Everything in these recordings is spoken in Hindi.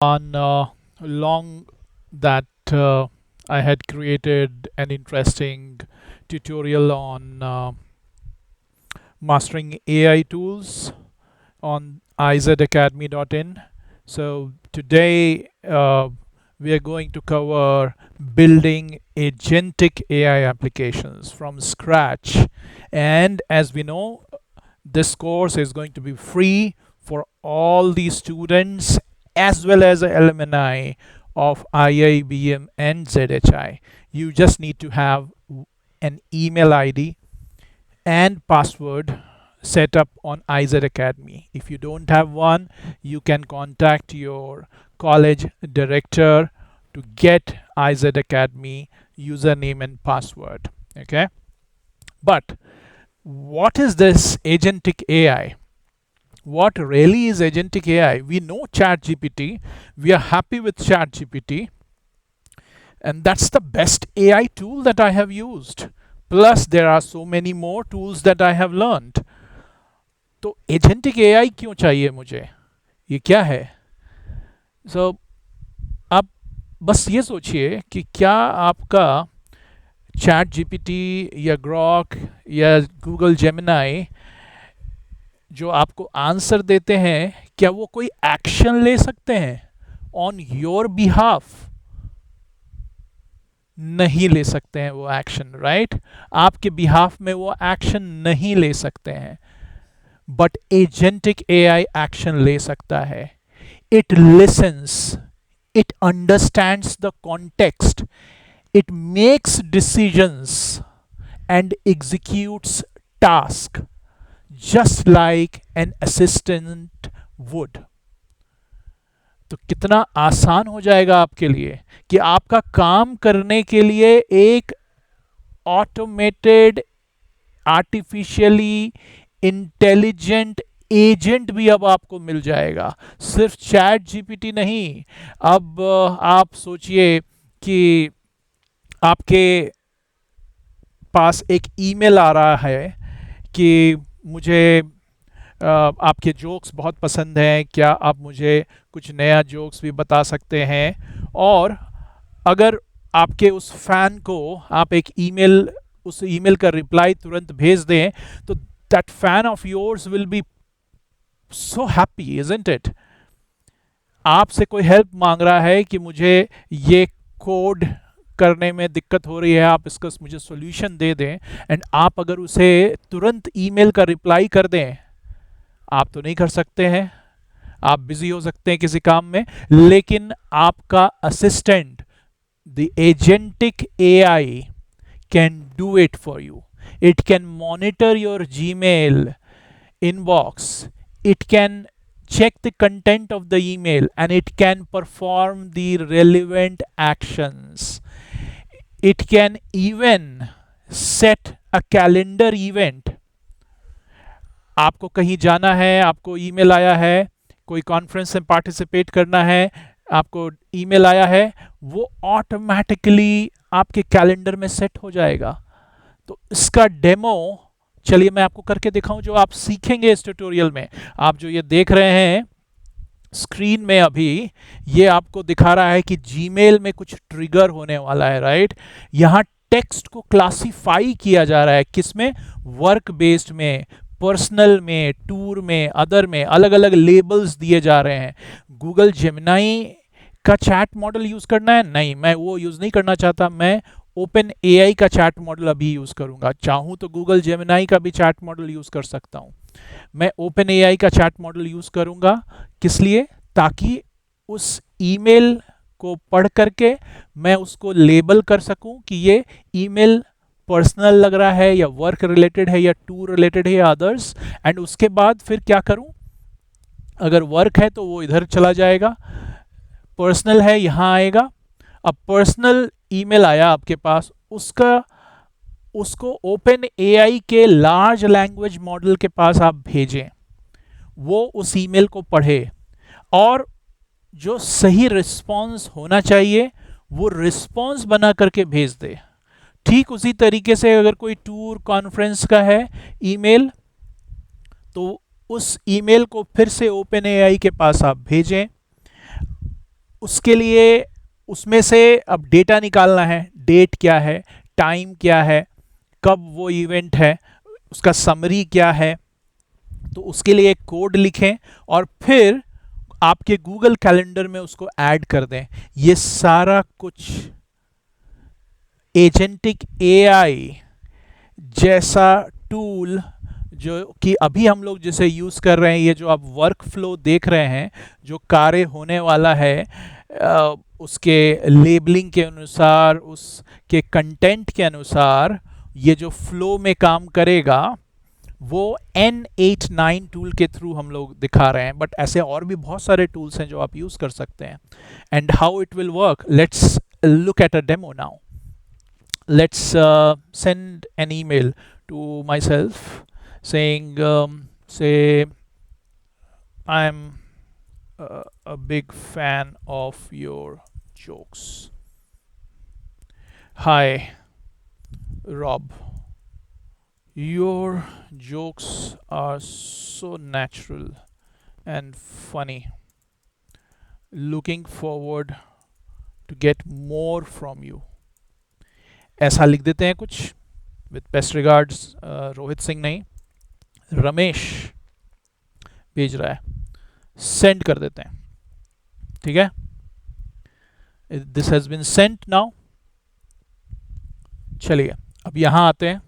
on long that I had created an interesting tutorial on mastering AI tools on izacademy.in. So today we are going to cover building agentic AI applications from scratch. And as we know, this course is going to be free for all the students as well as the alumni of IIBM and ZHI. You just need to have an email ID and password set up on IZ Academy. If you don't have one, you can contact your college director to get IZ Academy username and password. Okay, but what is this agentic AI? What really is agentic AI? We know ChatGPT. We are happy with ChatGPT, and that's the best AI tool that I have used. Plus, there are so many more tools that I have learned. तो एजेंटिक एआई क्यों चाहिए मुझे? ये क्या है? सो आप बस ये सोचिए कि क्या आपका चैट जीपीटी या ग्रॉक या गूगल जेमिनाई जो आपको आंसर देते हैं, क्या वो कोई एक्शन ले सकते हैं ऑन योर बिहाफ? नहीं ले सकते हैं वो एक्शन, राइट? आपके बिहाफ में वो एक्शन नहीं ले सकते हैं, बट एजेंटिक एआई एक्शन ले सकता है. It lessons, it understands the context, it makes decisions and executes task just like an assistant would. तो कितना आसान हो जाएगा आपके लिए कि आपका काम करने के लिए एक ऑटोमेटेड आर्टिफिशियली इंटेलिजेंट एजेंट भी अब आपको मिल जाएगा. सिर्फ चैट जीपीटी नहीं. अब आप सोचिए कि आपके पास एक ईमेल आ रहा है कि मुझे आपके जोक्स बहुत पसंद हैं, क्या आप मुझे कुछ नया जोक्स भी बता सकते हैं? और अगर आपके उस फैन को आप एक ईमेल, उस ईमेल का रिप्लाई तुरंत भेज दें, तो that fan of yours will be so happy, isn't it? आपसे कोई हेल्प मांग रहा है कि मुझे ये कोड करने में दिक्कत हो रही है, आप इसका मुझे सॉल्यूशन दे दें, एंड आप अगर उसे तुरंत ईमेल का रिप्लाई कर दें, आप तो नहीं कर सकते हैं, आप बिजी हो सकते हैं किसी काम में, लेकिन आपका assistant the agentic AI can do it for you. It can monitor your Gmail inbox, it can check the content of the email, and it can perform the relevant actions. It can even set a calendar event. आपको कहीं जाना है, आपको ईमेल आया है, कोई कॉन्फ्रेंस में पार्टिसिपेट करना है, आपको ईमेल आया है, वो ऑटोमेटिकली आपके कैलेंडर में सेट हो जाएगा. तो इसका डेमो चलिए मैं आपको करके दिखाऊं, जो आप सीखेंगे इस ट्यूटोरियल में. आप जो ये देख रहे हैं स्क्रीन में अभी, ये आपको दिखा रहा है कि जीमेल में कुछ ट्रिगर होने वाला है, राइट? यहां टेक्स्ट को क्लासिफाई किया जा रहा है, किसमें? वर्क बेस्ड में, पर्सनल में, टूर में, अदर में, अलग अलग लेबल्स दिए जा रहे हैं. गूगल जेमिनाई का चैट मॉडल यूज करना है? नहीं, मैं वो यूज नहीं करना चाहता. मैं ओपन एआई का चैट मॉडल अभी यूज करूंगा. चाहूं तो गूगल जेमिनाई का भी चैट मॉडल यूज कर सकता हूं. मैं ओपन एआई का चैट मॉडल यूज करूंगा. किस लिए? ताकि उस ईमेल को पढ़ करके मैं उसको लेबल कर सकूं कि ये ईमेल पर्सनल लग रहा है या वर्क रिलेटेड है या टूर रिलेटेड है या अदर्स. एंड उसके बाद फिर क्या करूं? अगर वर्क है तो वो इधर चला जाएगा, पर्सनल है यहां आएगा. अब पर्सनल ईमेल आया आपके पास, उसको ओपन एआई के लार्ज लैंग्वेज मॉडल के पास आप भेजें, वो उस ईमेल को पढ़े और जो सही रिस्पॉन्स होना चाहिए वो रिस्पॉन्स बना करके भेज दे. ठीक उसी तरीके से अगर कोई टूर कॉन्फ्रेंस का है ईमेल, तो उस ईमेल को फिर से ओपन एआई के पास आप भेजें. उसके लिए उसमें से अब डेटा निकालना है, डेट क्या है, टाइम क्या है, कब वो इवेंट है, उसका समरी क्या है। तो उसके लिए एक कोड लिखें और फिर आपके गूगल कैलेंडर में उसको ऐड कर दें। ये सारा कुछ एजेंटिक एआई जैसा टूल जो कि अभी हम लोग जिसे यूज़ कर रहे हैं, ये जो आप वर्क फ्लो देख रहे हैं, जो कार्य होने वाला है उसके लेबलिंग के अनुसार, उसके कंटेंट के अनुसार, ये जो फ्लो में काम करेगा वो N89 टूल के थ्रू हम लोग दिखा रहे हैं। बट ऐसे और भी बहुत सारे टूल्स हैं जो आप यूज़ कर सकते हैं। And how it will work, let's look at a demo now. Let's send an email to myself saying, say, I'm a big fan of your jokes. Hi, Rob. Your jokes are so natural and funny. Looking forward to get more from you. ऐसा लिख देते हैं कुछ, with best regards Rohit Singh नहीं, रमेश भेज रहा है, सेंड कर देते हैं। ठीक है, this has been sent now. चलिए अब यहां आते हैं,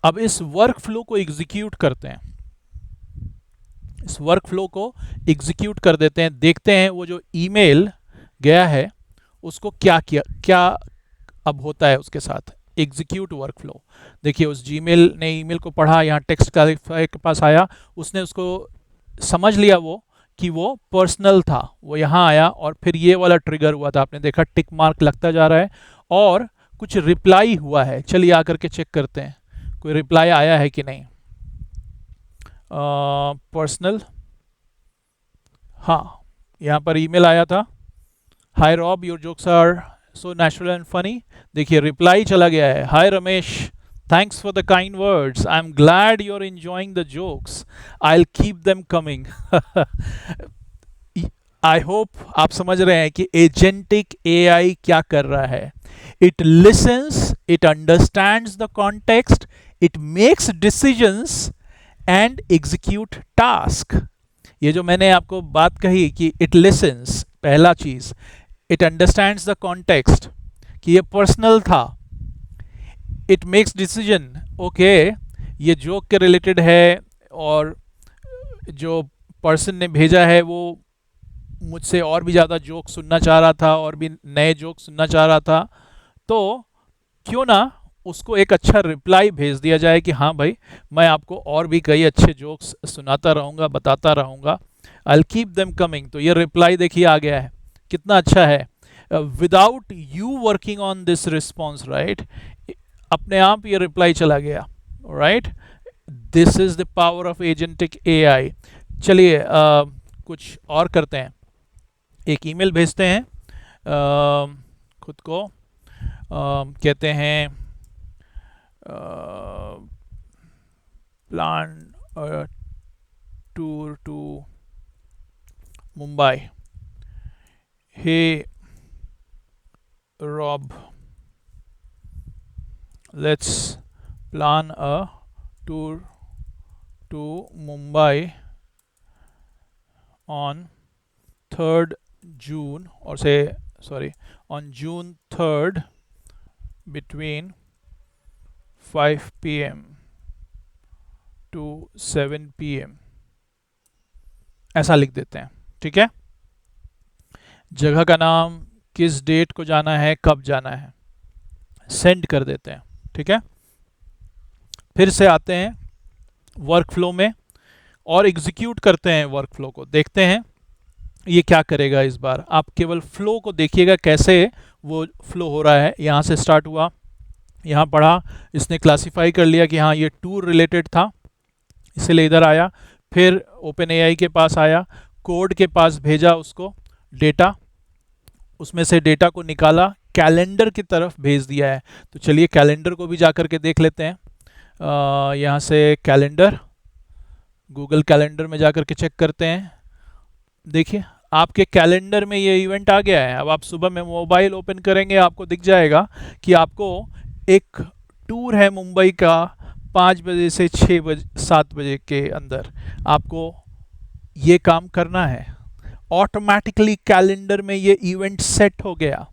अब इस वर्क फ्लो को एग्जीक्यूट करते हैं, इस वर्क फ्लो को एग्जीक्यूट कर देते हैं, देखते हैं वो जो ईमेल गया है उसको क्या किया, क्या अब होता है उसके साथ। एग्जीक्यूट वर्क फ्लो, देखिए उस जीमेल ने ईमेल को पढ़ा, यहाँ टेक्स्ट क्लैरिफायर के पास आया, उसने उसको समझ लिया वो कि वो पर्सनल था, वो यहाँ आया और फिर ये वाला ट्रिगर हुआ था, आपने देखा टिक मार्क लगता जा रहा है और कुछ रिप्लाई हुआ है। चलिए आकर के चेक करते हैं कोई रिप्लाई आया है कि नहीं। पर्सनल, हाँ यहाँ पर ईमेल आया था, hi Rob your jokes are so natural and funny. देखिए रिप्लाई चला गया है, hi Ramesh, thanks for the kind words, I am glad you are enjoying the jokes, I will keep them coming. I hope आप समझ रहे हैं कि एजेंटिक एआई क्या कर रहा है। It lessons, it understands the context, it makes decisions and execute task. ये जो मैंने आपको बात कही कि इट लिसन्स, पहला चीज, इट अंडरस्टैंड्स द कॉन्टेक्स्ट कि ये पर्सनल था, इट मेक्स डिसीजन, ओके ये जोक के रिलेटेड है और जो पर्सन ने भेजा है वो मुझसे और भी ज़्यादा जोक सुनना चाह रहा था और भी नए जोक सुनना चाह रहा था, तो क्यों ना उसको एक अच्छा रिप्लाई भेज दिया जाए कि हाँ भाई मैं आपको और भी कई अच्छे जोक्स सुनाता रहूँगा, बताता रहूँगा, आई विल कीप देम कमिंग। तो ये रिप्लाई देखिए आ गया है, कितना अच्छा है, without you working on this response, right, अपने आप ये रिप्लाई चला गया, right. This is the power of agentic AI. चलिए कुछ और करते हैं, एक ईमेल भेजते हैं खुद को, कहते हैं plan tour to Mumbai, hey Rob, let's plan a tour to Mumbai on 3rd June, or say sorry, on June 3rd between 5 p.m. to 7 p.m. ऐसा लिख देते हैं। ठीक है, जगह का नाम, किस डेट को जाना है, कब जाना है, सेंड कर देते हैं। ठीक है, फिर से आते हैं वर्क फ्लो में और एग्जीक्यूट करते हैं वर्क फ्लो को, देखते हैं ये क्या करेगा इस बार। आप केवल फ्लो को देखिएगा कैसे वो फ्लो हो रहा है। यहाँ से स्टार्ट हुआ, यहाँ पढ़ा, इसने क्लासीफाई कर लिया कि हाँ ये टूर रिलेटेड था, इसलिए इधर आया, फिर ओपन एआई के पास आया, कोड के पास भेजा उसको डेटा, उसमें से डेटा को निकाला, कैलेंडर की तरफ भेज दिया है। तो चलिए कैलेंडर को भी जाकर के देख लेते हैं, यहाँ से कैलेंडर, गूगल कैलेंडर में जाकर के चेक करते हैं। देखिए आपके कैलेंडर में ये इवेंट आ गया है। अब आप सुबह में मोबाइल ओपन करेंगे, आपको दिख जाएगा कि आपको एक टूर है मुंबई का 5 बजे से 6 बजे 7 बजे के अंदर आपको ये काम करना है। ऑटोमेटिकली कैलेंडर में ये इवेंट सेट हो गया।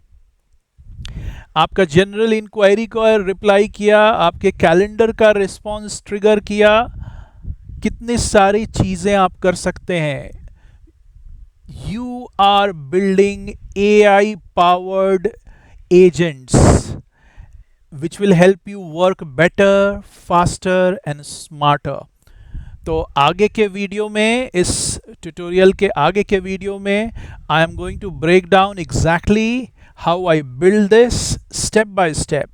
आपका जनरल इंक्वायरी को रिप्लाई किया, आपके कैलेंडर का रिस्पॉन्स ट्रिगर किया। कितनी सारी चीजें आप कर सकते हैं। You are building AI powered agents which will help you work better, faster and smarter. तो आगे के वीडियो में, इस ट्यूटोरियल के आगे के वीडियो में I am going to break down exactly how I build this step by step.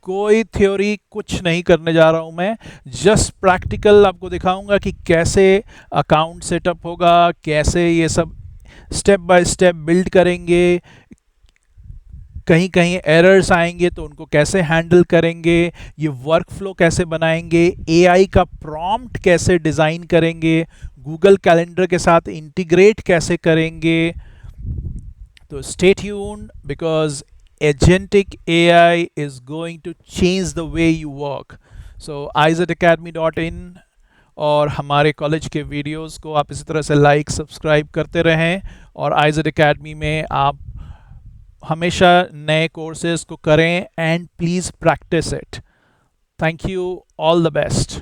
कोई थ्योरी कुछ नहीं करने जा रहा हूं मैं, जस्ट प्रैक्टिकल आपको दिखाऊंगा कि कैसे अकाउंट सेटअप होगा, कैसे ये सब स्टेप बाय स्टेप बिल्ड करेंगे, कहीं कहीं एरर्स आएंगे तो उनको कैसे हैंडल करेंगे, ये वर्कफ्लो कैसे बनाएंगे, एआई का प्रॉम्प्ट कैसे डिज़ाइन करेंगे, गूगल कैलेंडर के साथ इंटीग्रेट कैसे करेंगे। तो stay tuned because agentic AI is going to change the way you work. So izetacademy.in और हमारे कॉलेज के वीडियोस को आप इसी तरह से लाइक सब्सक्राइब करते रहें, और आइजेड एकेडमी में आप हमेशा नए कोर्सेज को करें and please practice it. Thank you, all the best.